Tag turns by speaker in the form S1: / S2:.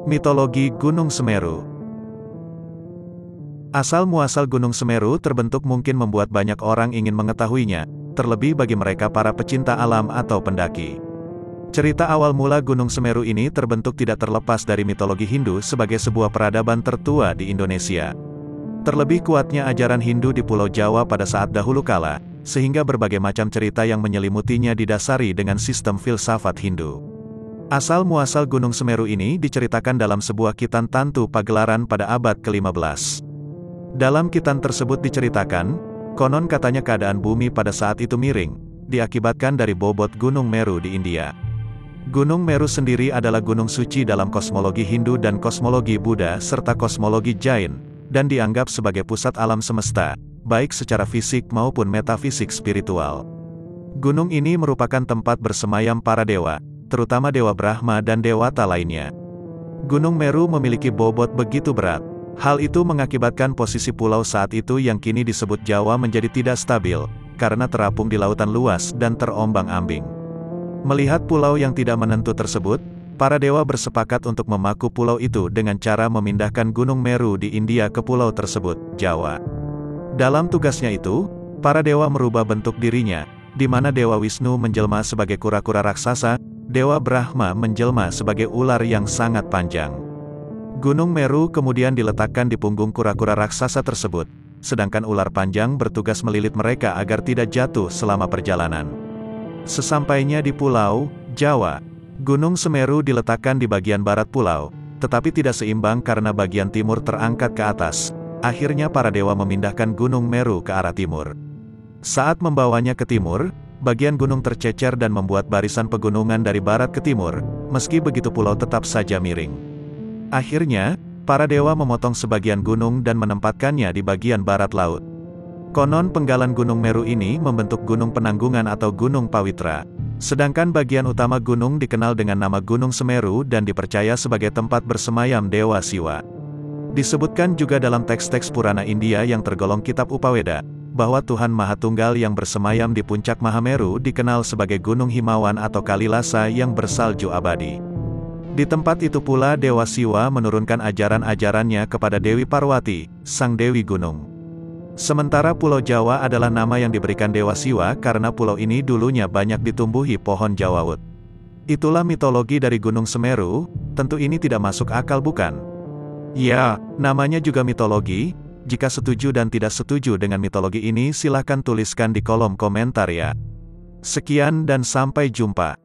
S1: Mitologi Gunung Semeru. Asal-muasal Gunung Semeru terbentuk mungkin membuat banyak orang ingin mengetahuinya, terlebih bagi mereka para pecinta alam atau pendaki. Cerita awal mula Gunung Semeru ini terbentuk tidak terlepas dari mitologi Hindu sebagai sebuah peradaban tertua di Indonesia. Terlebih kuatnya ajaran Hindu di Pulau Jawa pada saat dahulu kala, sehingga berbagai macam cerita yang menyelimutinya didasari dengan sistem filsafat Hindu. Asal-muasal Gunung Semeru ini diceritakan dalam sebuah kitan Tantu Pagelaran pada abad ke-15. Dalam kitan tersebut diceritakan, konon katanya keadaan bumi pada saat itu miring, diakibatkan dari bobot Gunung Meru di India. Gunung Meru sendiri adalah gunung suci dalam kosmologi Hindu dan kosmologi Buddha serta kosmologi Jain, dan dianggap sebagai pusat alam semesta, baik secara fisik maupun metafisik spiritual. Gunung ini merupakan tempat bersemayam para dewa, terutama Dewa Brahma dan dewata lainnya. Gunung Meru memiliki bobot begitu berat. Hal itu mengakibatkan posisi pulau saat itu yang kini disebut Jawa menjadi tidak stabil, karena terapung di lautan luas dan terombang-ambing. Melihat pulau yang tidak menentu tersebut, para dewa bersepakat untuk memaku pulau itu dengan cara memindahkan Gunung Meru di India ke pulau tersebut, Jawa. Dalam tugasnya itu, para dewa merubah bentuk dirinya, di mana Dewa Wisnu menjelma sebagai kura-kura raksasa, Dewa Brahma menjelma sebagai ular yang sangat panjang. Gunung Meru kemudian diletakkan di punggung kura-kura raksasa tersebut, sedangkan ular panjang bertugas melilit mereka agar tidak jatuh selama perjalanan. Sesampainya di Pulau Jawa, Gunung Semeru diletakkan di bagian barat pulau, tetapi tidak seimbang karena bagian timur terangkat ke atas. Akhirnya para dewa memindahkan Gunung Meru ke arah timur. Saat membawanya ke timur, bagian gunung tercecer dan membuat barisan pegunungan dari barat ke timur, meski begitu pulau tetap saja miring. Akhirnya, para dewa memotong sebagian gunung dan menempatkannya di bagian barat laut. Konon penggalan Gunung Meru ini membentuk Gunung Penanggungan atau Gunung Pawitra. Sedangkan bagian utama gunung dikenal dengan nama Gunung Semeru dan dipercaya sebagai tempat bersemayam Dewa Siwa. Disebutkan juga dalam teks-teks Purana India yang tergolong kitab Upaweda, bahwa Tuhan Mahatunggal yang bersemayam di puncak Mahameru dikenal sebagai Gunung Himawan atau Kalilasa yang bersalju abadi. Di tempat itu pula Dewa Siwa menurunkan ajaran-ajarannya kepada Dewi Parwati, sang Dewi Gunung. Sementara Pulau Jawa adalah nama yang diberikan Dewa Siwa karena pulau ini dulunya banyak ditumbuhi pohon jawawut. Itulah mitologi dari Gunung Semeru, tentu ini tidak masuk akal bukan? Ya, namanya juga mitologi. Jika setuju dan tidak setuju dengan mitologi ini silahkan tuliskan di kolom komentar ya. Sekian dan sampai jumpa.